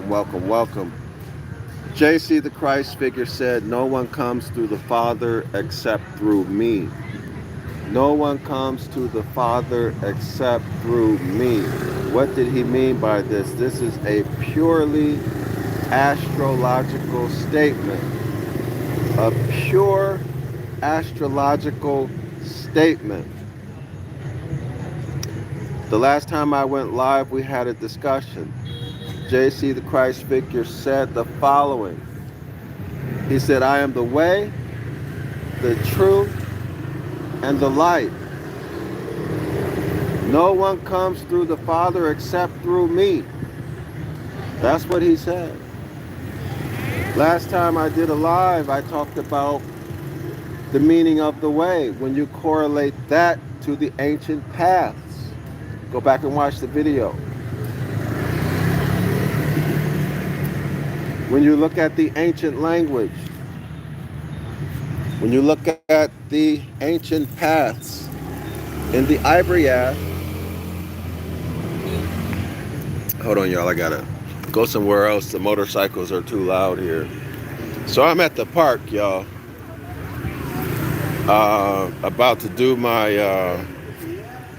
welcome. JC the Christ figure said, no one comes through the Father except through me. No one comes to the Father except through me. What did he mean by this? This is a purely astrological statement. A pure astrological statement. The last time I went live, we had a discussion. JC the Christ figure said the following. He said, I am the way, the truth, and the light. No one comes through the Father except through me. That's what he said. Last time I did a live, I talked about the meaning of the way when you correlate that to the ancient paths. Go back and watch the video. When you look at the ancient language, when you look at the ancient paths in the Ibaryath, hold on y'all, I gotta go somewhere else. The motorcycles are too loud here. So I'm at the park, y'all, about to do my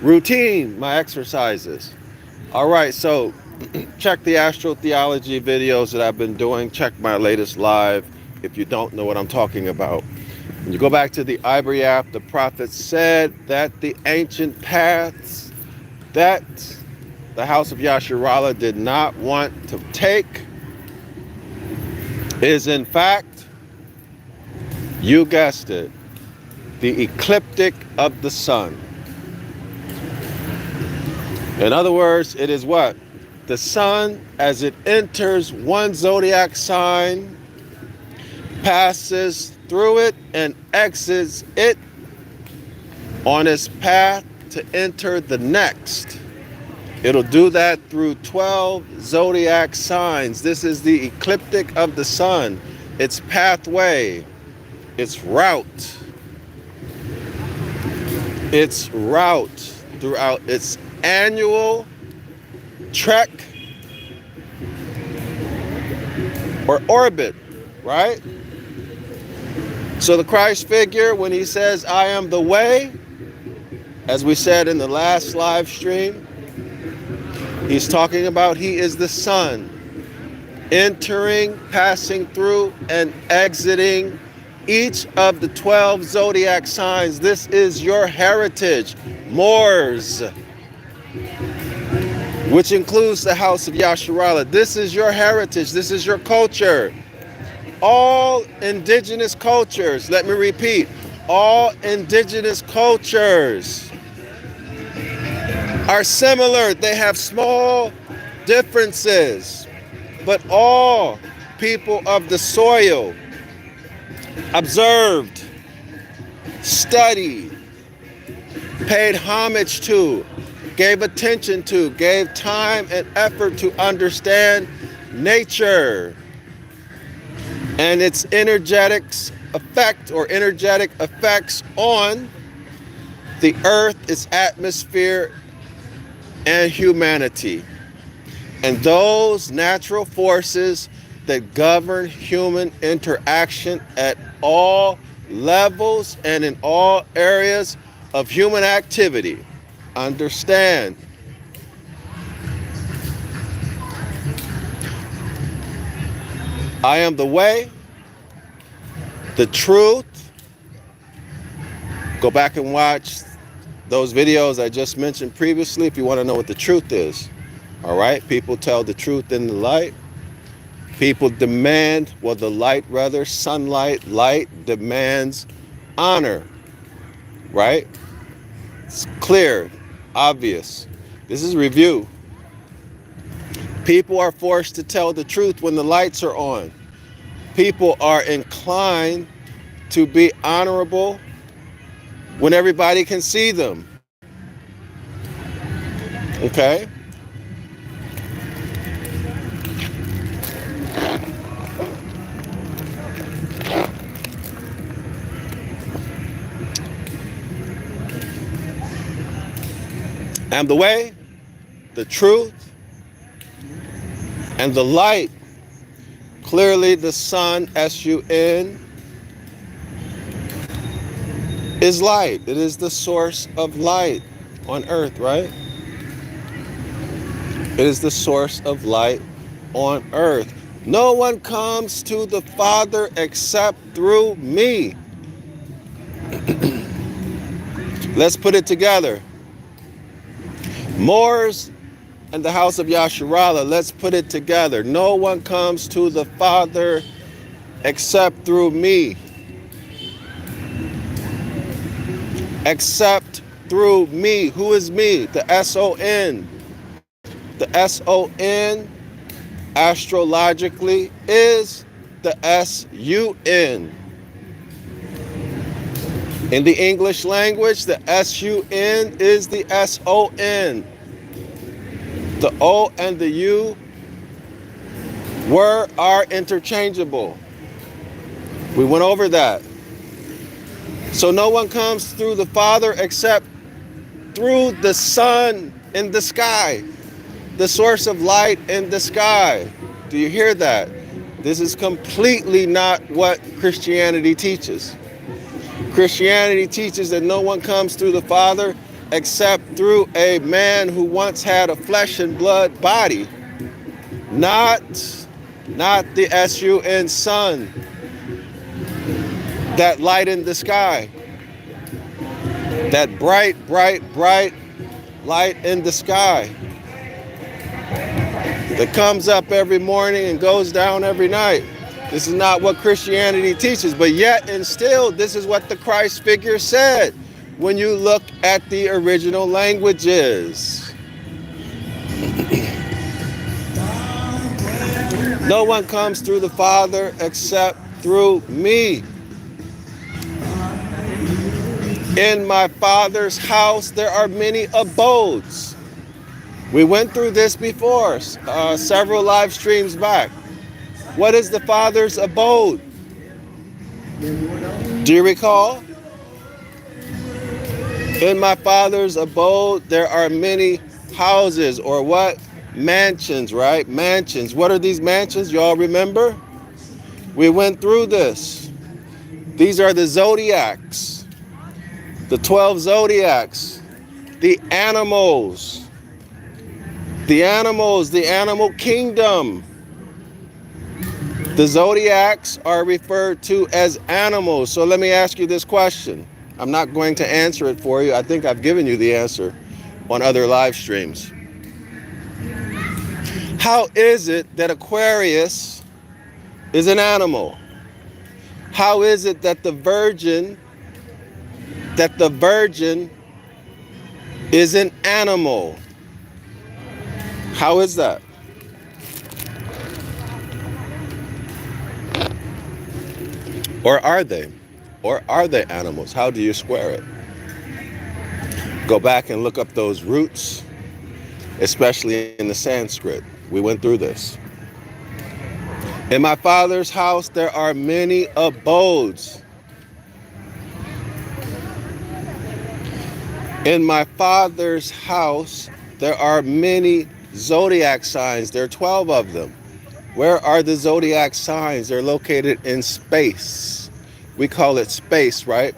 routine, my exercises. All right, so check the astrotheology videos that I've been doing. Check my latest live if you don't know what I'm talking about. When you go back to the Ibaryath, the prophet said that the ancient paths that the house of Yasharallah did not want to take is in fact, you guessed it, the ecliptic of the sun. In other words, it is what? The sun, as it enters one zodiac sign, passes through it and exits it on its path to enter the next. It'll do that through 12 zodiac signs. This is the ecliptic of the sun, its pathway, its route throughout its annual trek or orbit, right? So the Christ figure, when he says, I am the way, as we said in the last live stream, he's talking about he is the sun, entering, passing through, and exiting each of the 12 zodiac signs. This is your heritage, Moors, which includes the house of Yasharallah. This is your heritage. This is your culture. All indigenous cultures, let me repeat, all indigenous cultures are similar. They have small differences, but all people of the soil observed, studied, paid homage to, gave attention to, gave time and effort to understand nature and its energetic effects on the earth, its atmosphere, and humanity. And those natural forces that govern human interaction at all levels and in all areas of human activity. Understand. I am the way, the truth. Go back and watch those videos I just mentioned previously if you want to know what the truth is. All right? People tell the truth in the light. People demand, well, the light rather, sunlight, light demands honor. Right? It's clear, obvious. This is review. People are forced to tell the truth when the lights are on. People are inclined to be honorable when everybody can see them. Okay? I'm the way, the truth, And the light, clearly the sun, S-U-N, is light. It is the source of light on earth, right? It is the source of light on earth. No one comes to the Father except through me. Let's put it together. Moors and the house of Yasharallah, let's put it together. No one comes to the Father except through me. Except through me. Who is me? The S-O-N. The S-O-N astrologically is the S-U-N. In the English language, the S-U-N is the S-O-N. The O and the U are interchangeable. We went over that. So no one comes through the Father except through the sun in the sky, the source of light in the sky. Do you hear that? This is completely not what Christianity teaches. Christianity teaches that no one comes through the Father except through a man who once had a flesh and blood body, not the S-U-N sun, that light in the sky, that bright light in the sky that comes up every morning and goes down every night. This is not what Christianity teaches, but yet and still, this is what the Christ figure said when you look at the original languages. No one comes through the Father except through me. In my Father's house, there are many abodes. We went through this before, several live streams back. What is the Father's abode? Do you recall? In my Father's abode, there are many houses, or what? Mansions, right? Mansions. What are these mansions? You all remember? We went through this. These are the zodiacs, the 12 zodiacs, the animals, the animal kingdom. The zodiacs are referred to as animals. So let me ask you this question. I'm not going to answer it for you. I think I've given you the answer on other live streams. How is it that Aquarius is an animal? How is it that the Virgin is an animal? How is that? Or are they? Or are they animals? How do you square it? Go back and look up those roots, especially in the Sanskrit. We went through this. In my Father's house, there are many abodes. In my Father's house, there are many zodiac signs. There are 12 of them. Where are the zodiac signs? They're located in space. We call it space, right?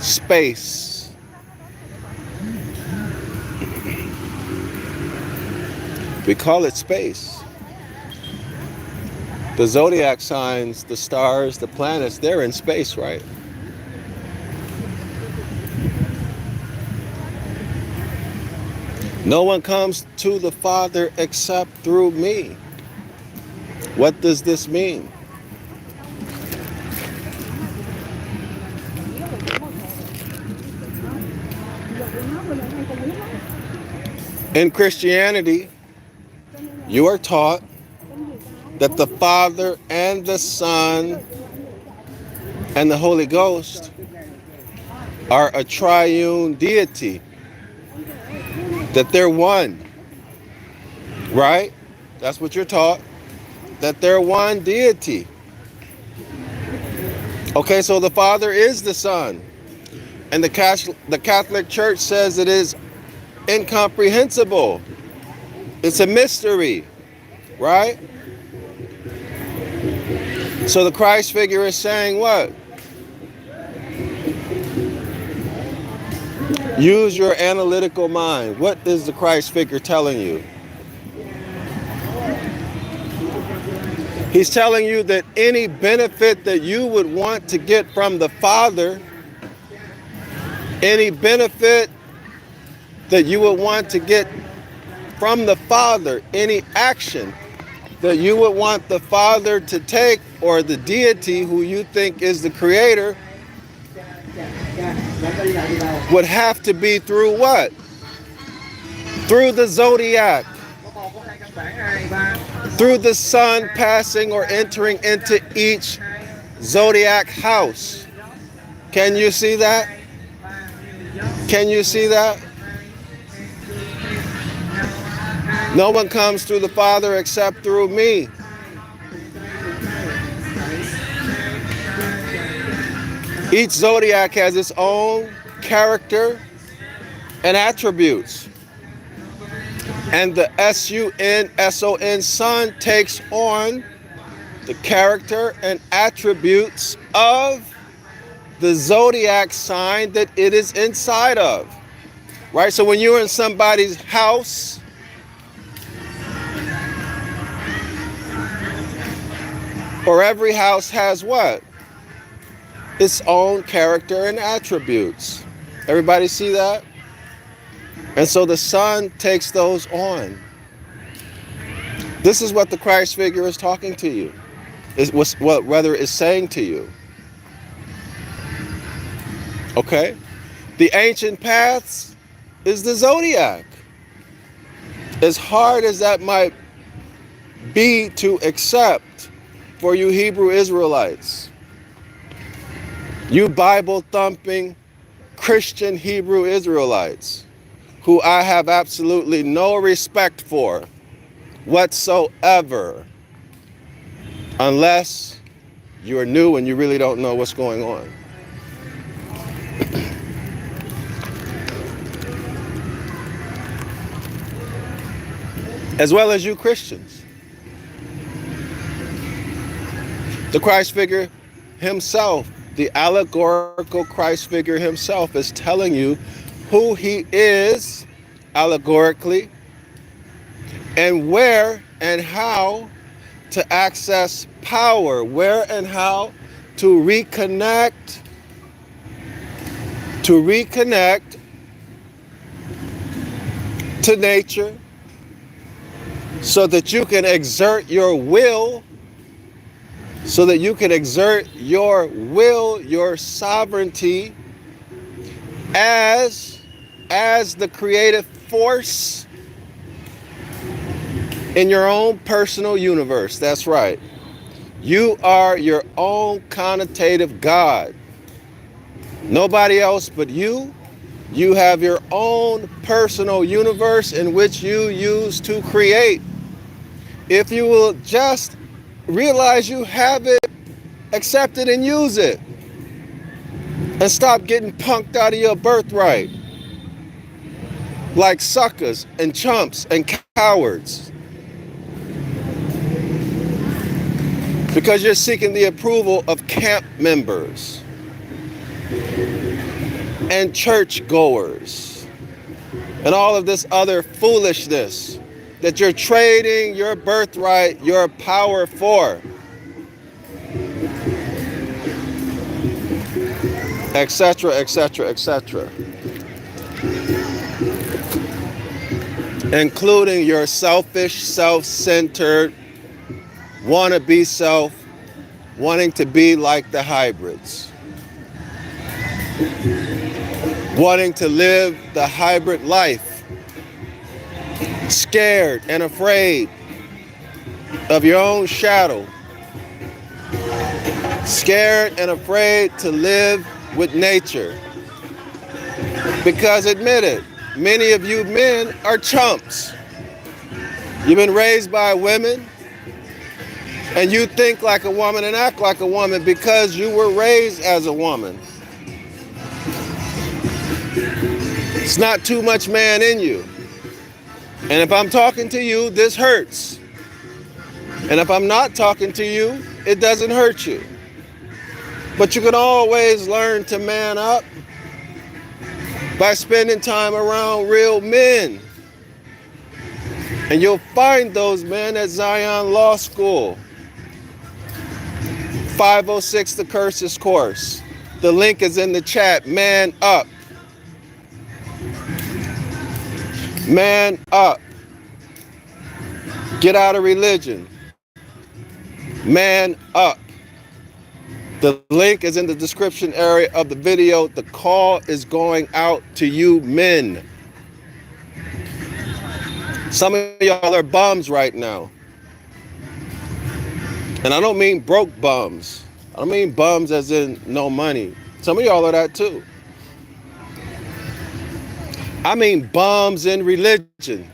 Space. We call it space. The zodiac signs, the stars, the planets, they're in space, right? No one comes to the Father except through me. What does this mean? In Christianity, you are taught that the Father and the Son and the Holy Ghost are a triune deity, that they're one, right? That's what you're taught, that they're one deity. Okay, so the Father is the Son, and the Catholic Church says it is incomprehensible It's a mystery, right? So the Christ figure is saying what? Use your analytical mind. What is the Christ figure telling you? He's telling you that any benefit that you would want to get from the Father, any benefit that you would want to get from the Father, any action that you would want the Father to take, or the deity who you think is the creator, would have to be through what? Through the zodiac. Through the sun passing or entering into each zodiac house. Can you see that? Can you see that? No one comes through the Father except through me. Each zodiac has its own character and attributes. And the sun, sun, takes on the character and attributes of the zodiac sign that it is inside of. Right? So when you're in somebody's house, or every house has what? Its own character and attributes. Everybody see that? And so the sun takes those on. This is what the Christ figure is talking to you. Whether it's saying to you. Okay? The ancient paths is the zodiac. As hard as that might be to accept for you Hebrew Israelites, you Bible-thumping Christian Hebrew Israelites, who I have absolutely no respect for whatsoever, unless you're new and you really don't know what's going on. As well as you Christians. The Christ figure himself, the allegorical Christ figure himself, is telling you who he is allegorically, and where and how to access power, where and how to reconnect to nature, so that you can exert your will, your sovereignty as the creative force in your own personal universe. That's right. You are your own connotative God. Nobody else but you. You have your own personal universe in which you use to create. If you will just realize you have it, accept it, and use it. And stop getting punked out of your birthright like suckers and chumps and cowards. Because you're seeking the approval of camp members and church goers and all of this other foolishness that you're trading your birthright, your power for. Etc., etc., etc. Including your selfish, self-centered, wannabe self, wanting to be like the hybrids. Wanting to live the hybrid life. Scared and afraid of your own shadow. Scared and afraid to live with nature. Because admit it, many of you men are chumps. You've been raised by women, and you think like a woman and act like a woman because you were raised as a woman. It's not too much man in you. And if I'm talking to you, this hurts. And if I'm not talking to you, it doesn't hurt you. But you can always learn to man up by spending time around real men. And you'll find those men at Zion Law School. 506 The Curses course. The link is in the chat. Man up. Man up. Get out of religion. Man up. The link is in the description area of the video. The call is going out to you men. Some of y'all are bums right now. And I don't mean broke bums. I don't mean bums as in no money. Some of y'all are that too. I mean bums in religion.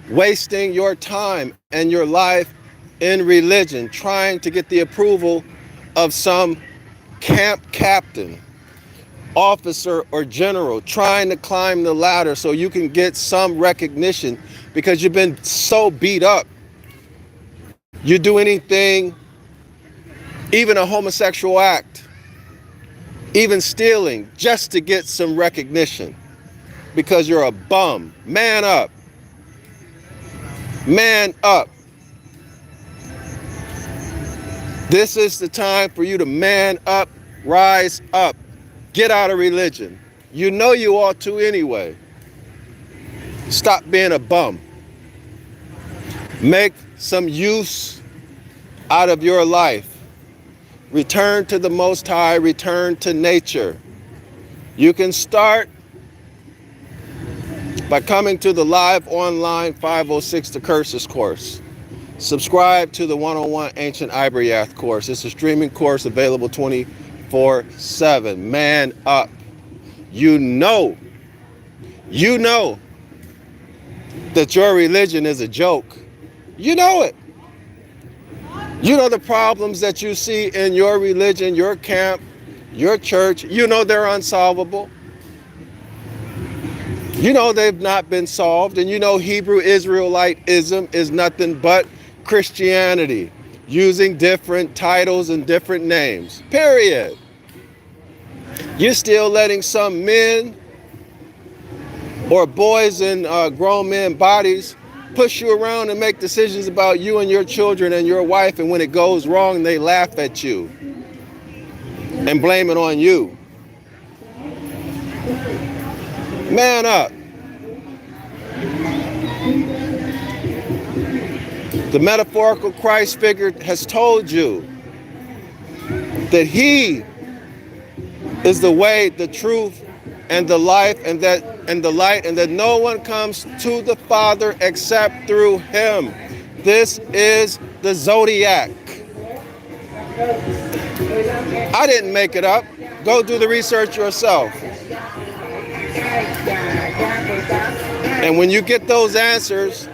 Wasting your time and your life in religion, trying to get the approval of some camp captain, officer, or general, trying to climb the ladder so you can get some recognition because you've been so beat up. You do anything, even a homosexual act, even stealing, just to get some recognition because you're a bum. Man up. Man up. This is the time for you to man up, rise up, get out of religion. You know you ought to anyway. Stop being a bum. Make some use out of your life. Return to the Most High, return to nature. You can start by coming to the live online 506 The Curses course. Subscribe to the 101 Ancient Ibaryath course. It's a streaming course available 24/7. Man up. You know that your religion is a joke. You know it. You know the problems that you see in your religion, your camp, your church. You know they're unsolvable. You know they've not been solved. And you know Hebrew Israelitism is nothing but Christianity, using different titles and different names, period. You're still letting some men or boys in grown men bodies push you around and make decisions about you and your children and your wife, and when it goes wrong, they laugh at you and blame it on you. Man up. The metaphorical Christ figure has told you that he is the way, the truth, and the life, and the light, and that no one comes to the Father except through him. This is the zodiac. I didn't make it up. Go do the research yourself. And when you get those answers,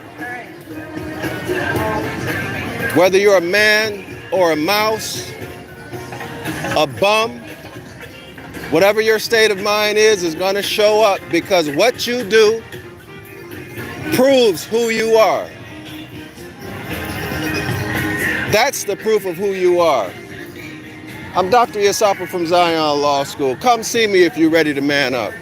whether you're a man or a mouse, a bum, whatever your state of mind is going to show up, because what you do proves who you are. That's the proof of who you are. I'm Dr. Yasapa from Zion Law School. Come see me if you're ready to man up.